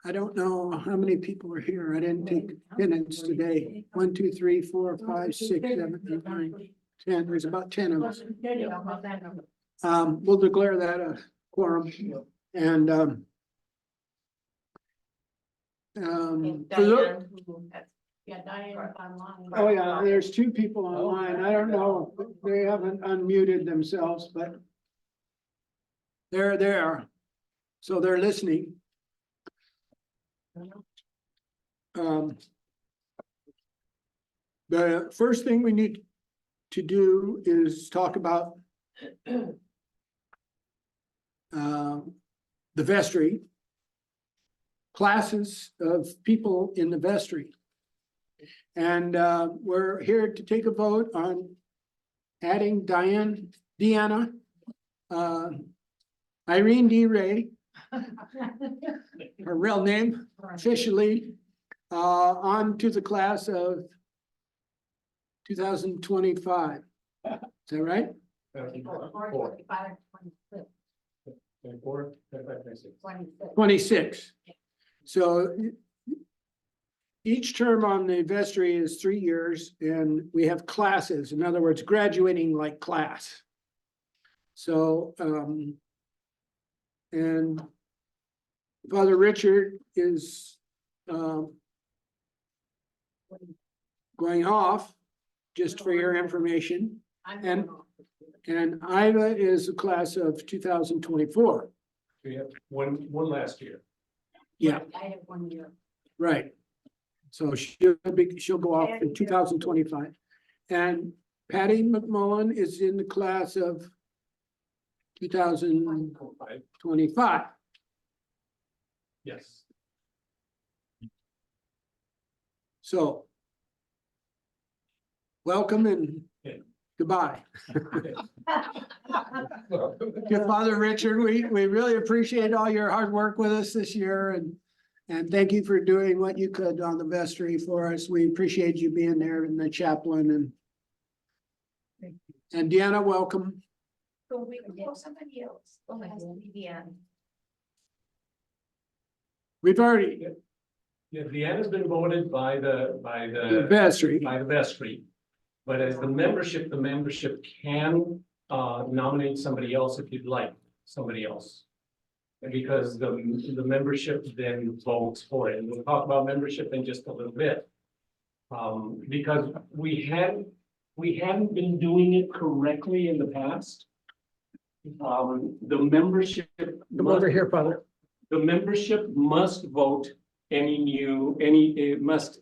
I don't know how many people are here. I didn't take attendance today. 1, 2, 3, 4, 5, 6, 7, 8, 9, 10. There's about 10 of us. We'll declare that a quorum and for Diane, yeah, Diane's online. oh yeah, there's 2 people online. I don't know, if they haven't unmuted themselves, but they're there. So they're listening. The first thing we need to do is talk about the vestry, classes of people in the vestry. And we're here to take a vote on adding Deanna, Irene D. Ray, her real name officially, on to the class of 2025. Is that right? 26. So each term on the vestry is 3 years, and we have classes, in other words, graduating like class. So, and Father Richard is going off, just for your information. And Iva is a class of 2024. We have one last year. Yeah, I have 1 year. right. So she'll go off in 2025. And Patty McMullen is in the class of 2025. Yes. So welcome and goodbye. To Father Richard, we really appreciate all your hard work with us this year, and thank you for doing what you could on the vestry for us. We appreciate you being there and the chaplain and Deanna, welcome. So we can call somebody else. Oh, it has to be Deanne. We've already, Yeah, Deanna's been voted by the vestry. vestry. But as the membership can nominate somebody else if you'd like, somebody else. And because the membership then votes for it, and we'll talk about membership in just a little bit. Because we hadn't been doing it correctly in the past. The membership. Come over here, Father. The membership must vote must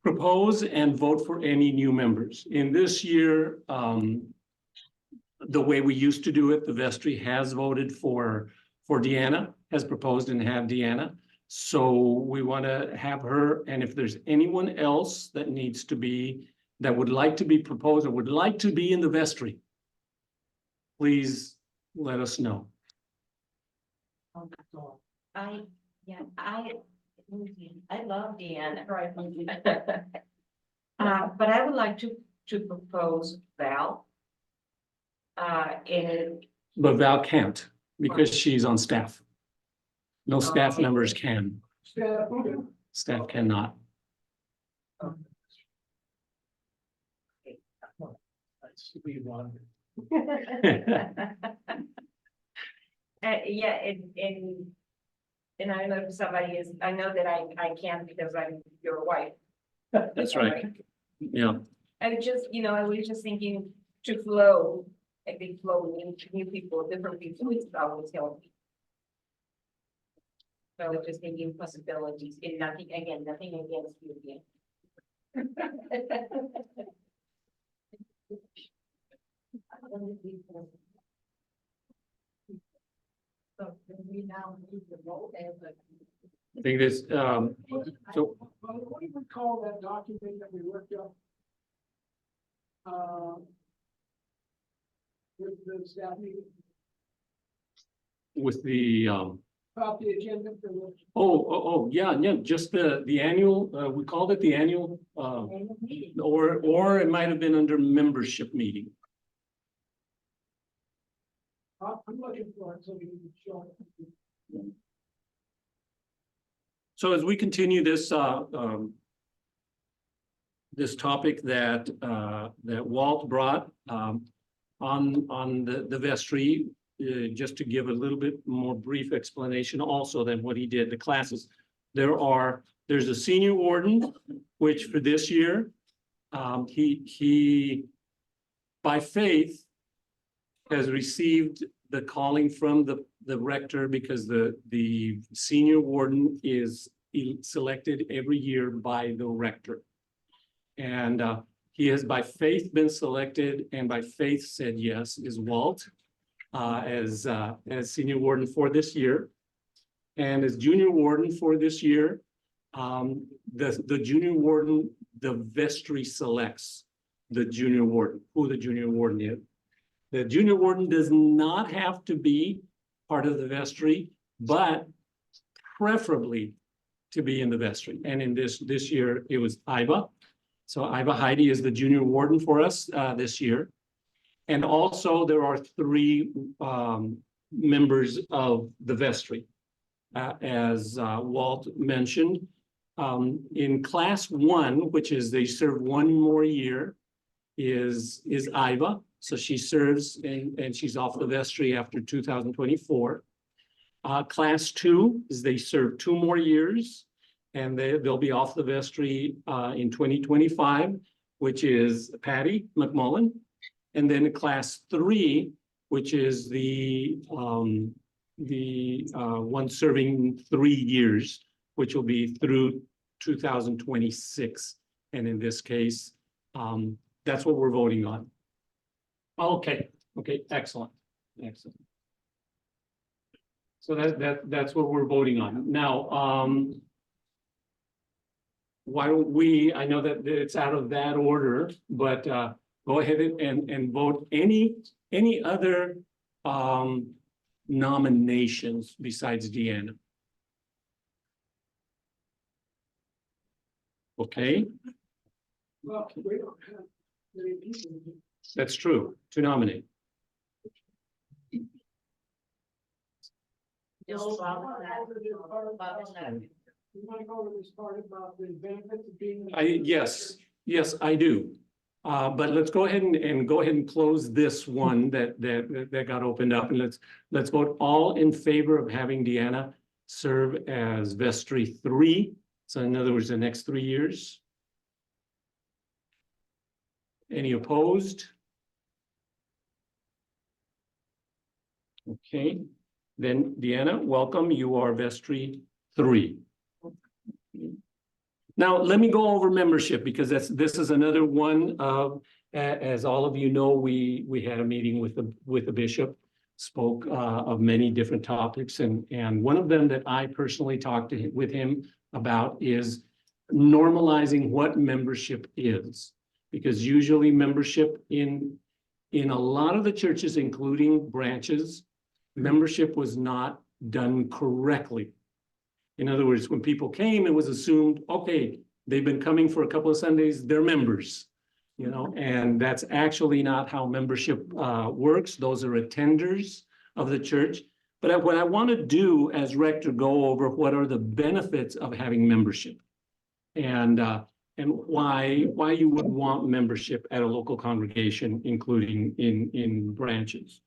propose and vote for any new members. In this year, the way we used to do it, the vestry has voted for Deanna, has proposed and have Deanna. So we want to have her, and if there's anyone else that would like to be proposed or would like to be in the vestry, please let us know. I love Deanne. Right. But I would like to propose Val. But Val can't because she's on staff. No staff members can. Staff cannot. Yeah, and I know somebody I know that I can't because I'm your wife. That's right. Yeah. I was just thinking to flow, a big flow into new people, different people, it's always healthy. So I was just thinking possibilities, and nothing against you again. So we now need to vote as I think this, so What do you call that document that we worked on? With the staff meeting, with the, about the agenda for yeah, just the annual, we called it the annual, or it might have been under membership meeting. I'm looking for it, so you can show it. So as we continue this, this topic that, that Walt brought, on the vestry, just to give a little bit more brief explanation also than what he did, the classes. There's a senior warden, which for this year, he by faith has received the calling from the rector, because the senior warden is selected every year by the rector. And he has by faith been selected, and by faith said yes, is Walt, as senior warden for this year. And as junior warden for this year, the junior warden, the vestry selects the junior warden, who the junior warden is. The junior warden does not have to be part of the vestry, but preferably to be in the vestry. And in this year, it was Iva. So Iva Heidi is the junior warden for us this year. And also there are 3 members of the vestry. As Walt mentioned, in class 1, which is they serve 1 more year, is Iva. So she serves and she's off the vestry after 2024. Class 2 is they serve 2 more years, and they'll be off the vestry in 2025, which is Patty McMullen. And then class 3, which is the one serving 3 years, which will be through 2026. And in this case, that's what we're voting on. Okay, excellent. So that's what we're voting on. Now, why don't we, I know that it's out of that order, but go ahead and vote any other nominations besides Deanna. Okay. Well, we don't have many people. That's true, to nominate. Just follow that. You want to go over this part about the benefits of being. Yes, I do. But let's go ahead and close this one that got opened up, and let's vote all in favor of having Deanna serve as vestry 3. So in other words, the next 3 years. Any opposed? Okay, then Deanna, welcome. You are vestry 3. Now, let me go over membership, because this is another one of, as all of you know, we had a meeting with the bishop, spoke of many different topics, and one of them that I personally talked with him about is normalizing what membership is, because usually membership in a lot of the churches, including branches, membership was not done correctly. In other words, when people came, it was assumed, okay, they've been coming for a couple of Sundays, they're members, you know, and that's actually not how membership works. Those are attenders of the church. But what I want to do as rector, go over what are the benefits of having membership, and why you would want membership at a local congregation, including in branches.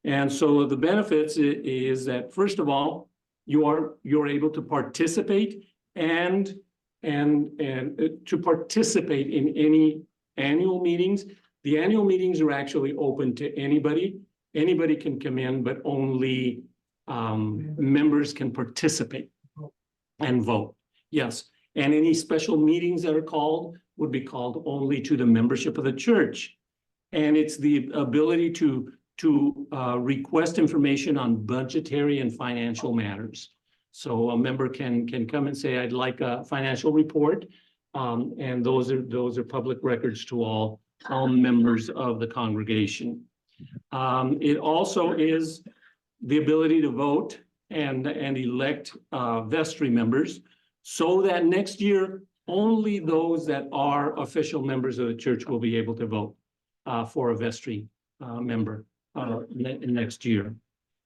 And so the benefits is that, first of all, you're able to participate and to participate in any annual meetings. The annual meetings are actually open to anybody. Anybody can come in, but only members can participate and vote. Yes, and any special meetings that are called would be called only to the membership of the church. And it's the ability to request information on budgetary and financial matters. So a member can come and say, I'd like a financial report. And those are public records to all members of the congregation. It also is the ability to vote and elect vestry members, so that next year, only those that are official members of the church will be able to vote for a vestry member next year.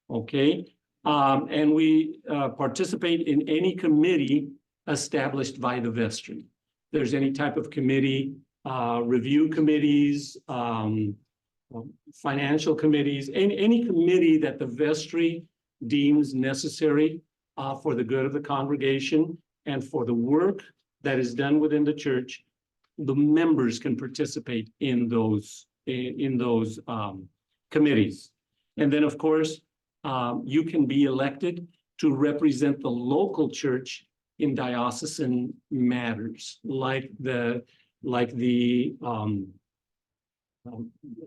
Okay. And we participate in any committee established by the vestry. If there's any type of committee, review committees, financial committees, any committee that the vestry deems necessary for the good of the congregation and for the work that is done within the church, the members can participate in those committees. And then, of course, you can be elected to represent the local church in diocesan matters, like the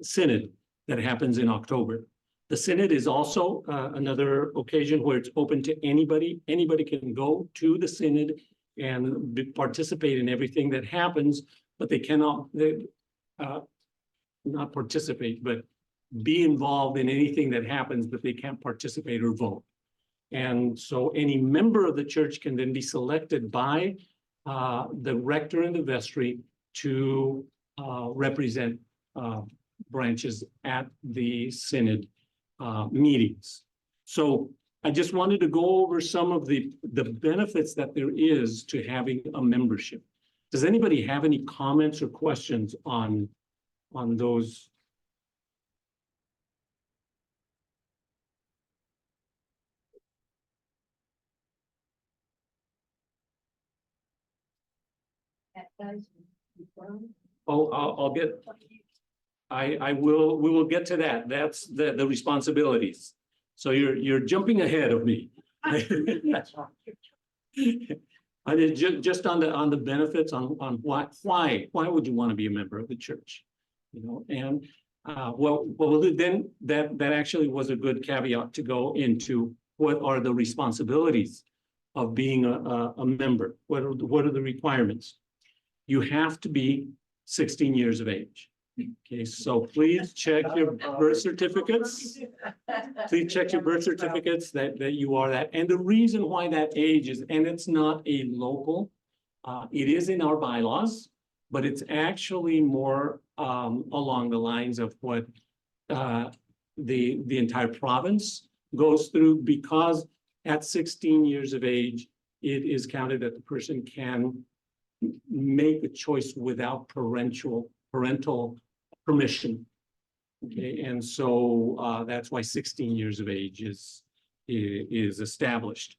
synod that happens in October. The synod is also another occasion where it's open to anybody. Anybody can go to the synod and participate in everything that happens, but they cannot not participate, but be involved in anything that happens, but they can't participate or vote. And so any member of the church can then be selected by the rector and the vestry to represent branches at the synod meetings. So I just wanted to go over some of the benefits that there is to having a membership. Does anybody have any comments or questions on those? Oh, I'll get, we will get to that. That's the responsibilities. So you're jumping ahead of me. I did just on the benefits on why would you want to be a member of the church? You know, and well then that actually was a good caveat to go into what are the responsibilities of being a member. What are the requirements? You have to be 16 years of age. Okay, so please check your birth certificates. Please check your birth certificates that you are that. And the reason why that age is, and it's not a local, it is in our bylaws, but it's actually more along the lines of what the entire province goes through, because at 16 years of age, it is counted that the person can make a choice without parental permission. Okay, and so that's why 16 years of age is established.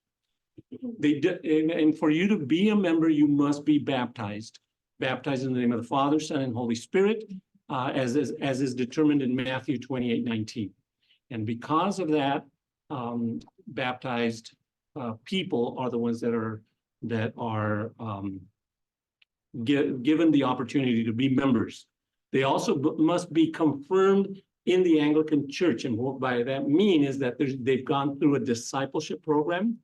And for you to be a member, you must be baptized in the name of the Father, Son, and Holy Spirit, as is determined in Matthew 28:19. And because of that, baptized people are the ones that are given the opportunity to be members. They also must be confirmed in the Anglican Church. And what by that mean is that they've gone through a discipleship program.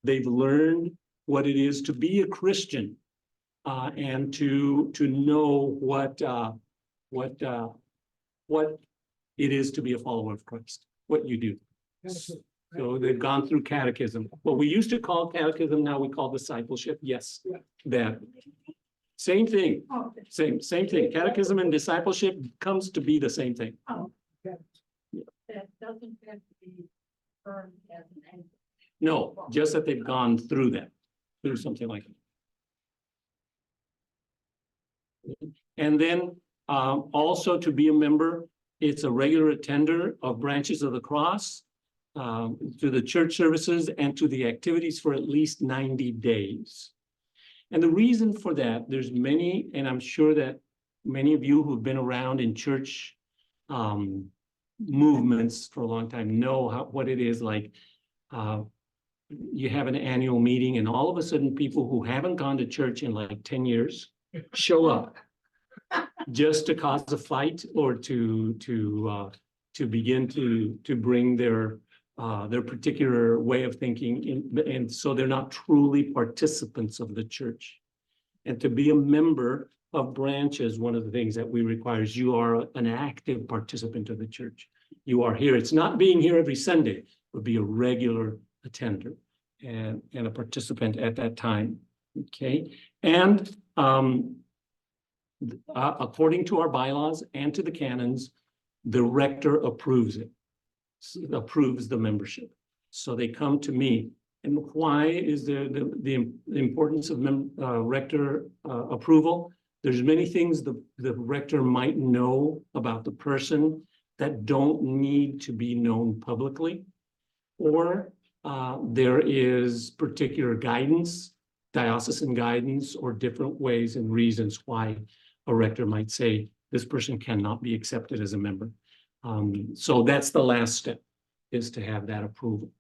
They've learned what it is to be a Christian, and to know what it is to be a follower of Christ, what you do. So they've gone through catechism. What we used to call catechism, now we call discipleship. Yes, that. Same thing, same thing. Catechism and discipleship comes to be the same thing. Oh, okay. That doesn't have to be firm as an anchor. No, just that they've gone through something like that. And then also to be a member, it's a regular attender of Branches of the Cross, to the church services and to the activities for at least 90 days. And the reason for that, there's many, and I'm sure that many of you who've been around in church movements for a long time know what it is like. You have an annual meeting and all of a sudden people who haven't gone to church in like 10 years show up just to cause a fight or to begin to bring their particular way of thinking in, and so they're not truly participants of the church. And to be a member of Branches, one of the things that we require is you are an active participant of the church. You are here. It's not being here every Sunday, but be a regular attender and a participant at that time. Okay, and according to our bylaws and to the canons, the rector approves it. Approves the membership. So they come to me. And why is the importance of rector approval? There's many things the rector might know about the person that don't need to be known publicly. Or there is particular guidance, diocesan guidance, or different ways and reasons why a rector might say this person cannot be accepted as a member. So that's the last step, is to have that approval.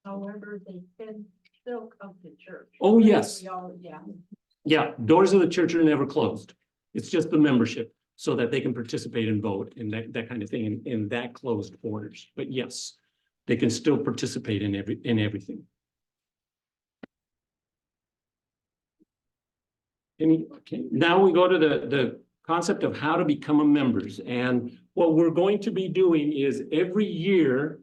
However, they can still come to church. Oh, yes. Yeah. Yeah, doors of the church are never closed. It's just the membership so that they can participate and vote and that kind of thing in that closed borders. But yes, they can still participate in everything. Okay, now we go to the concept of how to become a members. And what we're going to be doing is every year,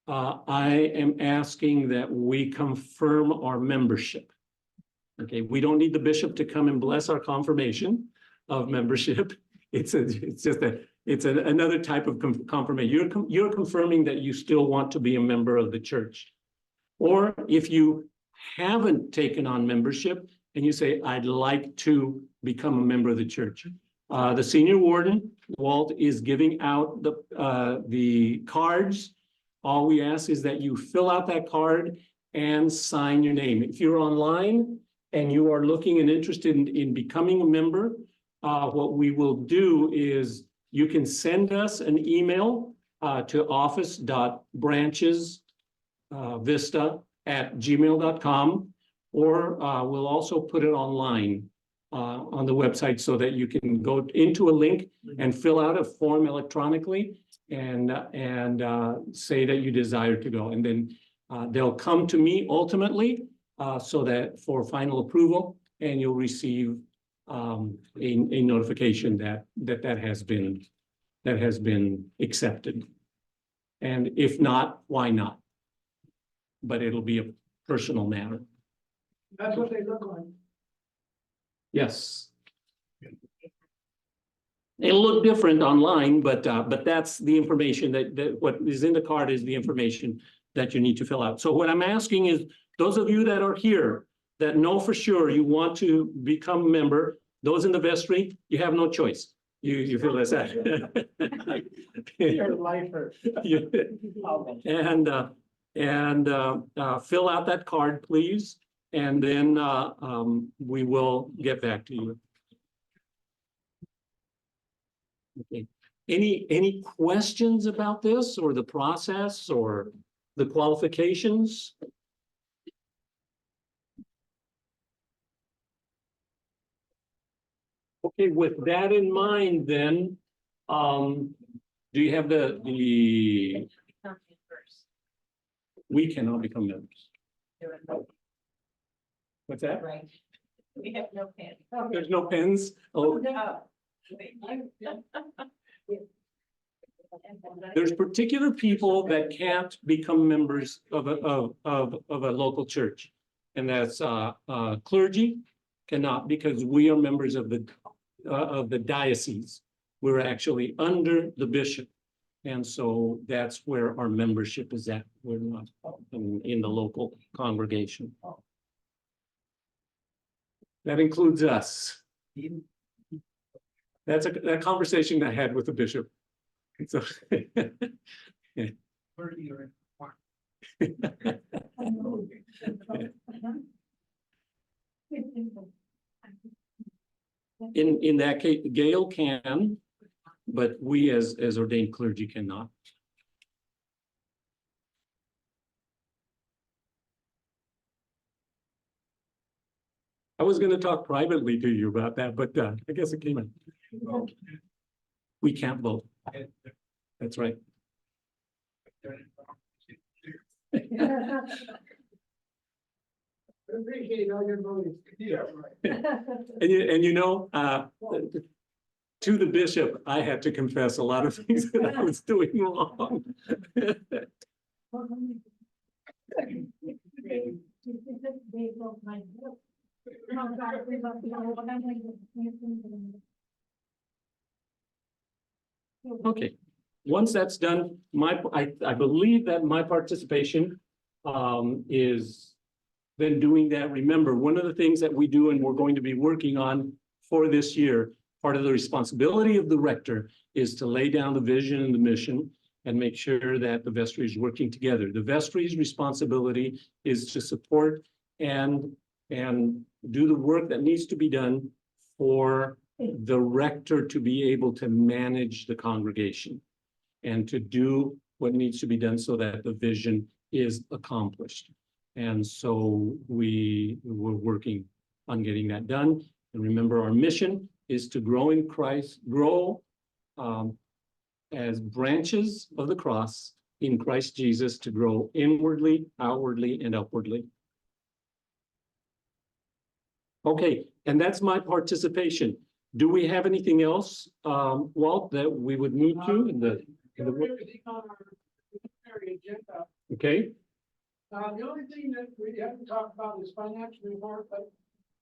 I am asking that we confirm our membership. Okay, we don't need the bishop to come and bless our confirmation of membership. It's another type of confirmation. You're confirming that you still want to be a member of the church. Or if you haven't taken on membership and you say, I'd like to become a member of the church. The senior warden, Walt, is giving out the cards. All we ask is that you fill out that card and sign your name. If you're online and you are looking and interested in becoming a member, what we will do is you can send us an email to office.branchesvista@gmail.com, or we'll also put it online on the website so that you can go into a link and fill out a form electronically and say that you desire to go. And then they'll come to me ultimately so that for final approval, and you'll receive a notification that has been accepted. And if not, why not? But it'll be a personal matter. That's what they look like. Yes. It'll look different online, but that's the information that what is in the card is the information that you need to fill out. So what I'm asking is, those of you that are here that know for sure you want to become a member, those in the vestry, you have no choice. You feel this out. You're a lifer. And fill out that card, please, and then we will get back to you. Okay. Any questions about this or the process or the qualifications? Okay, with that in mind, then, do you have the we cannot become members. What's that? Right. We have no pen. There's no pens? Oh, there's particular people that can't become members of a local church. And that's clergy cannot, because we are members of the diocese. We're actually under the bishop. And so that's where our membership is at. We're not in the local congregation. That includes us. That's a conversation I had with the bishop. So, in that case, Gail can, but we as ordained clergy cannot. I was going to talk privately to you about that, but I guess it came in. We can't vote. That's right. Appreciate all your voting. And you know, to the bishop, I had to confess a lot of things that I was doing wrong. Okay, once that's done, I believe that my participation is then doing that. Remember, one of the things that we do and we're going to be working on for this year, part of the responsibility of the rector is to lay down the vision and the mission and make sure that the vestry is working together. The vestry's responsibility is to support and do the work that needs to be done for the rector to be able to manage the congregation and to do what needs to be done so that the vision is accomplished. And so we're working on getting that done. And remember, our mission is to grow in Christ, as branches of the cross in Christ Jesus, to grow inwardly, outwardly, and upwardly. Okay, and that's my participation. Do we have anything else, Walt, that we would need to in the Everything on our agenda. okay? The only thing that we haven't talked about is financial report, but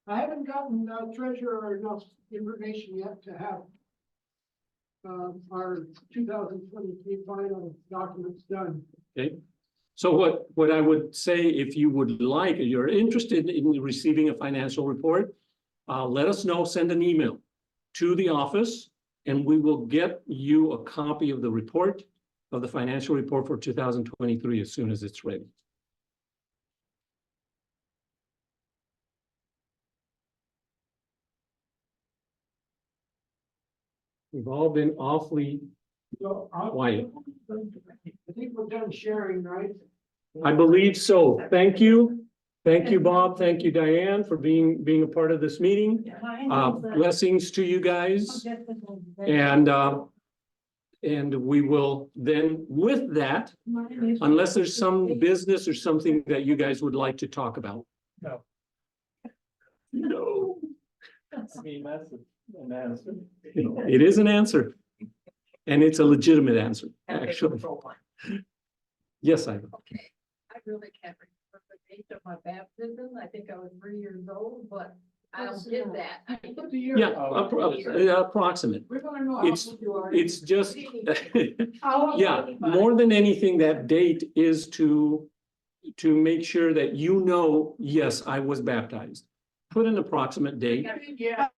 I haven't gotten treasurer enough information yet to have our 2023 final documents done. Okay, so what I would say, if you would like, if you're interested in receiving a financial report, let us know, send an email to the office, and we will get you a copy of the report, of the financial report for 2023 as soon as it's ready. We've all been awfully So quiet. I think we're done sharing, right? I believe so. Thank you. Thank you, Bob. Thank you, Diane, for being a part of this meeting. Blessings to you guys. And we will then, with that, unless there's some business or something that you guys would like to talk about. No. No. I mean, that's an answer. It is an answer. And it's a legitimate answer, actually. Yes, I. Okay, I really can't remember the date of my baptism. I think I was 3 years old, but I don't get that. Put the year. Yeah, approximate. We're gonna know how It's- old you are. It's just, How old yeah, are you? more than anything, that date is to make sure that you know, yes, I was baptized. Put an approximate date. Yeah.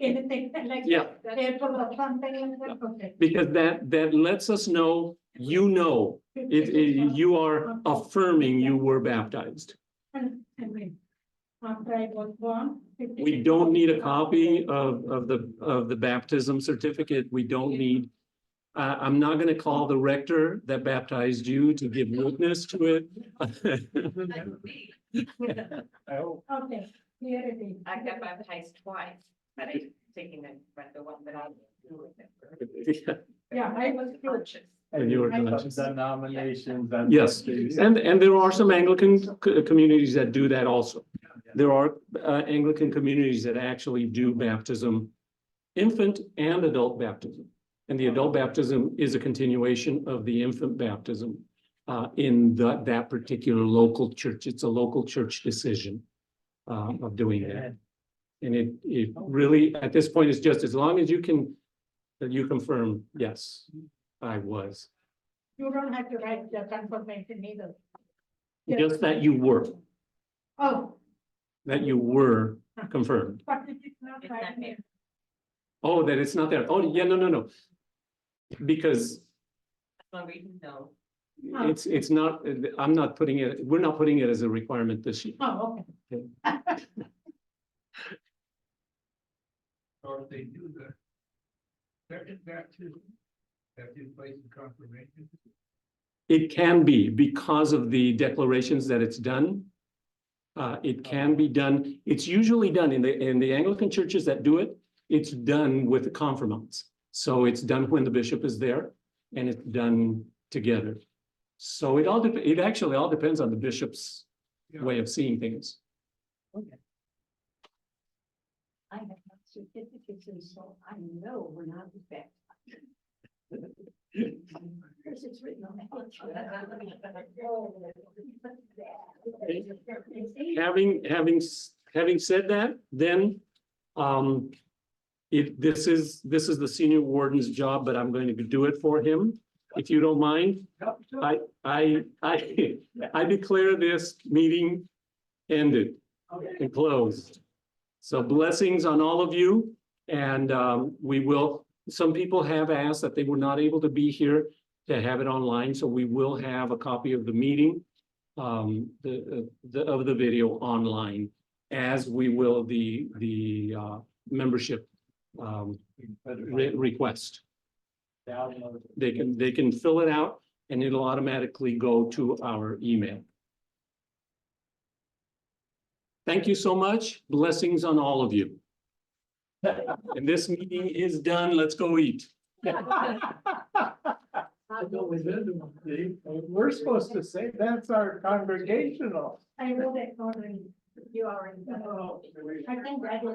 Anything like Yeah. April or something? Okay. Because that lets us know, you know, you are affirming you were baptized. After I was born. We don't need a copy of the baptism certificate. We don't need. I'm not gonna call the rector that baptized you to give witness to it. I hope. Okay, here it is. I got baptized twice, but I taking it, but the one that I do with it. Yeah, I was close. Conscious. And you were Some conscious. denominations. Yes, and there are some Anglican communities that do that also. There are Anglican communities that actually do baptism, infant and adult baptism. And the adult baptism is a continuation of the infant baptism in that particular local church. It's a local church decision of doing that. And it really, at this point, is just as long as you confirm, yes, I was. You don't have to write the confirmation either. Just that you were, Oh, confirmed. but it is not It's right not here. there. Oh, that it's not there. Oh, yeah, no. Because That's one reason, no. it's not, I'm not putting it, we're not putting it as a requirement this year. Oh, okay. Or if they do the second baptism, that is place of confirmation. It can be because of the declarations that it's done. It can be done. It's usually done in the Anglican churches that do it. It's done with the confirmants. So it's done when the bishop is there and it's done together. So it actually all depends on the bishop's way of seeing things. I have my certificates, and so I know when I was baptized. Because it's written on the. Having said that, then this is the senior warden's job, but I'm going to do it for him. If you don't mind, I declare this meeting ended and closed. So blessings on all of you, and we will, some people have asked that they were not able to be here to have it online, so we will have a copy of the meeting, of the video online, as we will the membership request. They can fill it out and it'll automatically go to our email. Thank you so much. Blessings on all of you. And this meeting is done. Let's go eat. We're supposed to say that's our congregational. I know that, you already. Oh, I think I did.